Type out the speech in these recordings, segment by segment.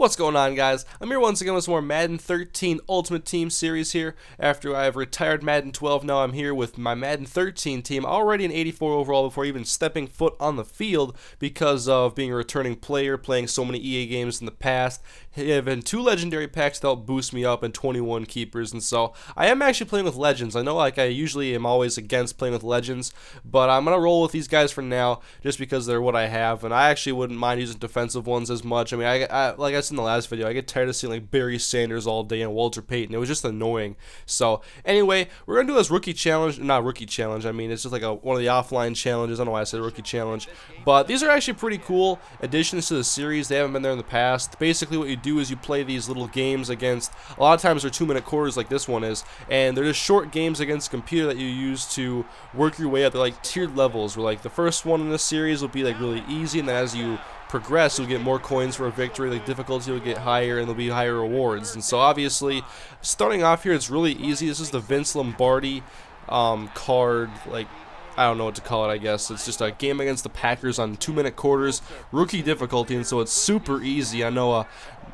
What's going on, guys? I'm here once again with some more Madden 13 Ultimate Team series here. After I've retired Madden 12, now I'm here with my Madden 13 team, already an 84 overall before even stepping foot on the field because of being a returning player, playing so many EA games in the past, having 2 legendary packs to help boost me up and 21 keepers, and so I am actually playing with legends. I know I usually am always against playing with legends, but I'm going to roll with these guys for now just because they're what I have, and I actually wouldn't mind using defensive ones as much. I mean, like I said in the last video, I get tired of seeing like Barry Sanders all day and Walter Payton. It was just annoying. So anyway, we're gonna do this rookie challenge. Not rookie challenge. I mean, it's just like one of the offline challenges. I don't know why I said rookie challenge, but these are actually pretty cool additions to the series. They haven't been there in the past. Basically, what you do is you play these little games against. A lot of times they're 2-minute quarters, like this one is, and they're just short games against a computer that you use to work your way up. They're like tiered levels. Where like the first one in this series will be like really easy, and then as you progress, you'll get more coins for a victory, like difficulty will get higher and there'll be higher rewards. And so obviously starting off here, it's really easy. This is the Vince Lombardi card, like I don't know what to call it. I guess it's just a game against the Packers on 2-minute quarters, rookie difficulty, and so it's super easy. I know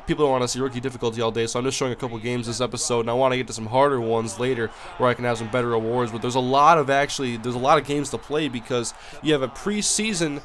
people don't want to see rookie difficulty all day, so I'm just showing a couple games this episode, and I want to get to some harder ones later where I can have some better rewards. But there's a lot of games to play because you have a preseason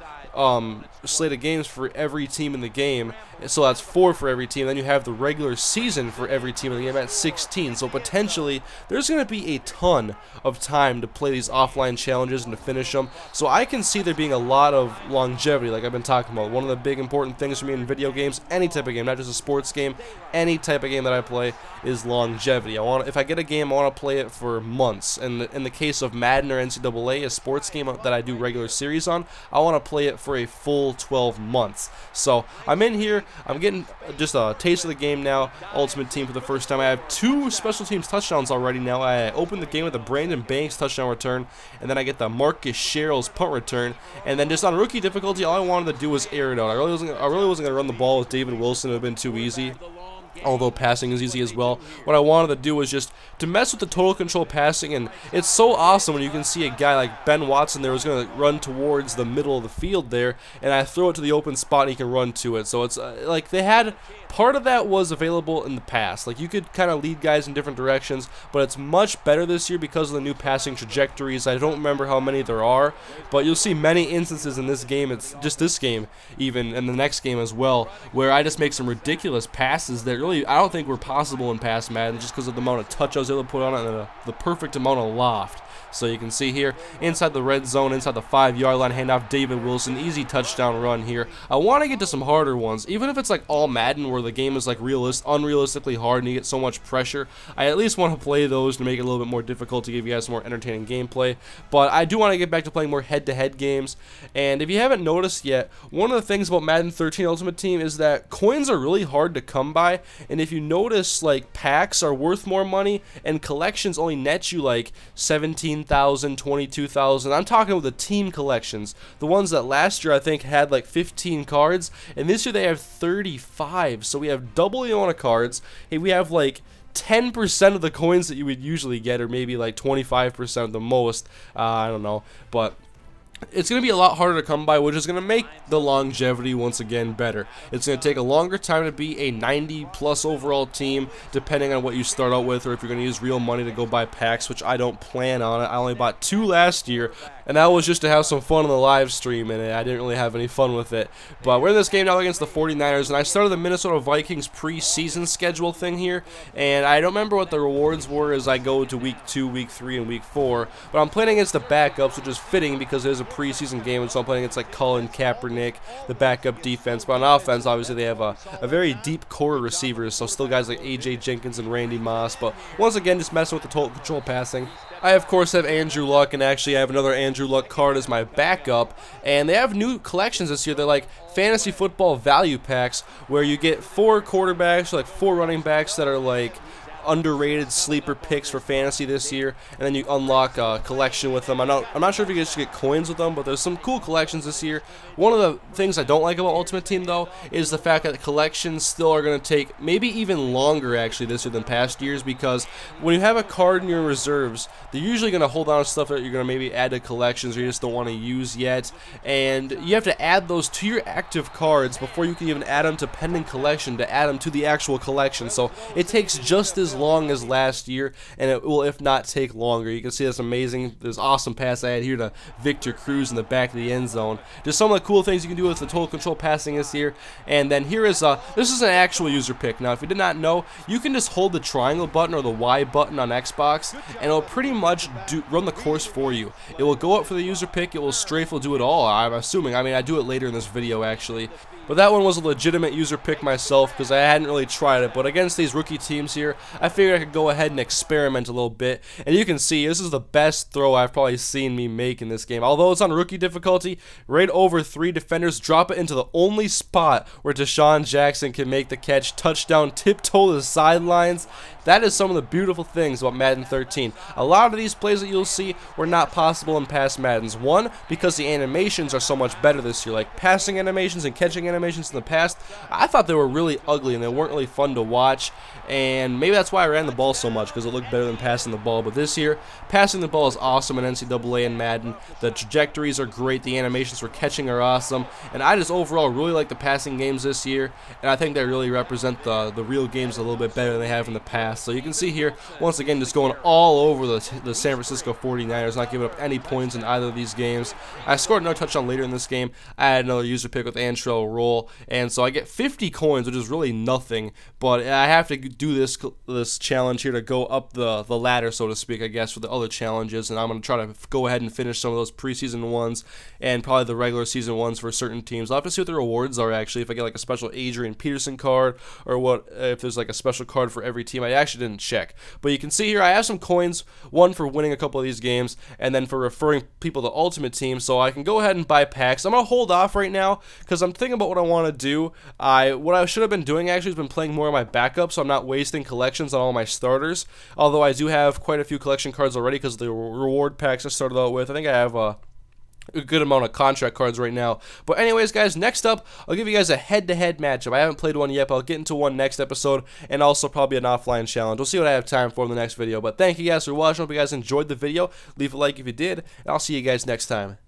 slate of games for every team in the game, so that's 4 for every team. Then you have the regular season for every team in the game at 16, so potentially there's going to be a ton of time to play these offline challenges and to finish them. So I can see there being a lot of longevity, like I've been talking about. One of the big important things for me in video games, any type of game, not just a sports game, any type of game that I play, is longevity. If I get a game, I want to play it for months. And in the case of Madden or NCAA, a sports game that I do regular series on, I want to play it for a full 12 months. So I'm in here, I'm getting just a taste of the game now. Ultimate Team for the first time. I have 2 special teams touchdowns already now. I opened the game with a Brandon Banks touchdown return, and then I get the Marcus Sherrill's punt return, and then just on rookie difficulty, all I wanted to do was air it out. I really wasn't going to run the ball with David Wilson. It would have been too easy, although passing is easy as well. What I wanted to do was just to mess with the total control passing, and it's so awesome when you can see a guy like Ben Watson there was going to run towards the middle of the field there, and I throw it to the open spot and he can run to it. So it's like they had part of that was available in the past. Like you could kind of lead guys in different directions, but it's much better this year because of the new passing trajectories. I don't remember how many there are, but you'll see many instances in this game, it's just this game even, and the next game as well, where I just make some ridiculous passes that really I don't think were possible in past Madden just because of the amount of touch I was able to put on it and the perfect amount of loft. So you can see here, inside the red zone, inside the 5-yard line, handoff David Wilson, easy touchdown run here. I want to get to some harder ones, even if it's like all Madden where the game is like unrealistically hard and you get so much pressure. I at least want to play those to make it a little bit more difficult to give you guys some more entertaining gameplay. But I do want to get back to playing more head-to-head games. And if you haven't noticed yet, one of the things about Madden 13 Ultimate Team is that coins are really hard to come by. And if you notice, like packs are worth more money and collections only net you like 17,000, 22,000. I'm talking about the team collections, the ones that last year I think had like 15 cards, and this year they have 35. So we have double the amount of cards. Hey, we have like 10% of the coins that you would usually get, or maybe like 25% of the most. I don't know, but it's going to be a lot harder to come by, which is going to make the longevity once again better. It's going to take a longer time to be a 90+ overall team, depending on what you start out with, or if you're going to use real money to go buy packs, which I don't plan on it. I only bought 2 last year, and that was just to have some fun on the live stream, and I didn't really have any fun with it. But we're in this game now against the 49ers, and I started the Minnesota Vikings preseason schedule thing here, and I don't remember what the rewards were as I go to week 2, week 3, and week 4, but I'm playing against the backups, which is fitting because there's a preseason game, and so I'm playing against like Colin Kaepernick, the backup defense. But on offense, obviously they have a very deep core of receivers, so still guys like AJ Jenkins and Randy Moss, but once again just messing with the total control passing. I of course have Andrew Luck, and actually I have another Andrew Luck card as my backup, and they have new collections this year. They're like fantasy football value packs where you get 4 quarterbacks, or like 4 running backs that are like underrated sleeper picks for fantasy this year, and then you unlock a collection with them. I'm not sure if you guys get coins with them, but there's some cool collections this year. One of the things I don't like about Ultimate Team, though, is the fact that the collections still are going to take maybe even longer, actually, this year than past years, because when you have a card in your reserves, they're usually going to hold on to stuff that you're going to maybe add to collections or you just don't want to use yet, and you have to add those to your active cards before you can even add them to pending collection to add them to the actual collection. So it takes just as long as last year, and it will, if not, take longer. You can see this awesome pass I had here to Victor Cruz in the back of the end zone. Just some of the cool things you can do with the total control passing this year. And then here is this is an actual user pick. Now, if you did not know, you can just hold the triangle button or the Y button on Xbox, and it'll pretty much run the course for you. It will go up for the user pick. It will strafe, will do it all, I'm assuming. I mean, I do it later in this video, actually. But that one was a legitimate user pick myself because I hadn't really tried it. But against these rookie teams here, I figured I could go ahead and experiment a little bit. And you can see this is the best throw I've probably seen me make in this game. Although it's on rookie difficulty, right over 3 defenders, drop it into the only spot where Deshaun Jackson can make the catch, touchdown, tiptoe to the sidelines. That is some of the beautiful things about Madden 13. A lot of these plays that you'll see were not possible in past Maddens. One, because the animations are so much better this year. Like passing animations and catching animations in the past, I thought they were really ugly and they weren't really fun to watch. And maybe that's why I ran the ball so much, because it looked better than passing the ball. But this year, passing the ball is awesome in NCAA and Madden. The trajectories are great. The animations for catching are awesome. And I just overall really like the passing games this year. And I think they really represent the real games a little bit better than they have in the past. So you can see here, once again, just going all over the San Francisco 49ers, not giving up any points in either of these games. I scored another touchdown later in this game. I had another user pick with Antrell Roll, and so I get 50 coins, which is really nothing, but I have to do this challenge here to go up the ladder, so to speak, I guess, for the other challenges, and I'm going to try to go ahead and finish some of those preseason ones and probably the regular season ones for certain teams. I'll have to see what the rewards are, actually, if I get like a special Adrian Peterson card or what, if there's like a special card for every team. I actually didn't check, but you can see here I have some coins, one for winning a couple of these games and then for referring people to Ultimate Team, so I can go ahead and buy packs. I'm going to hold off right now because I'm thinking about what I want to do. What I should have been doing actually has been playing more of my backup, so I'm not wasting collections on all my starters, although I do have quite a few collection cards already because the reward packs I started out with. I think I have a good amount of contract cards right now. But anyways, guys, next up, I'll give you guys a head-to-head matchup. I haven't played one yet, but I'll get into one next episode, and also probably an offline challenge. We'll see what I have time for in the next video. But thank you guys for watching. Hope you guys enjoyed the video. Leave a like if you did, and I'll see you guys next time.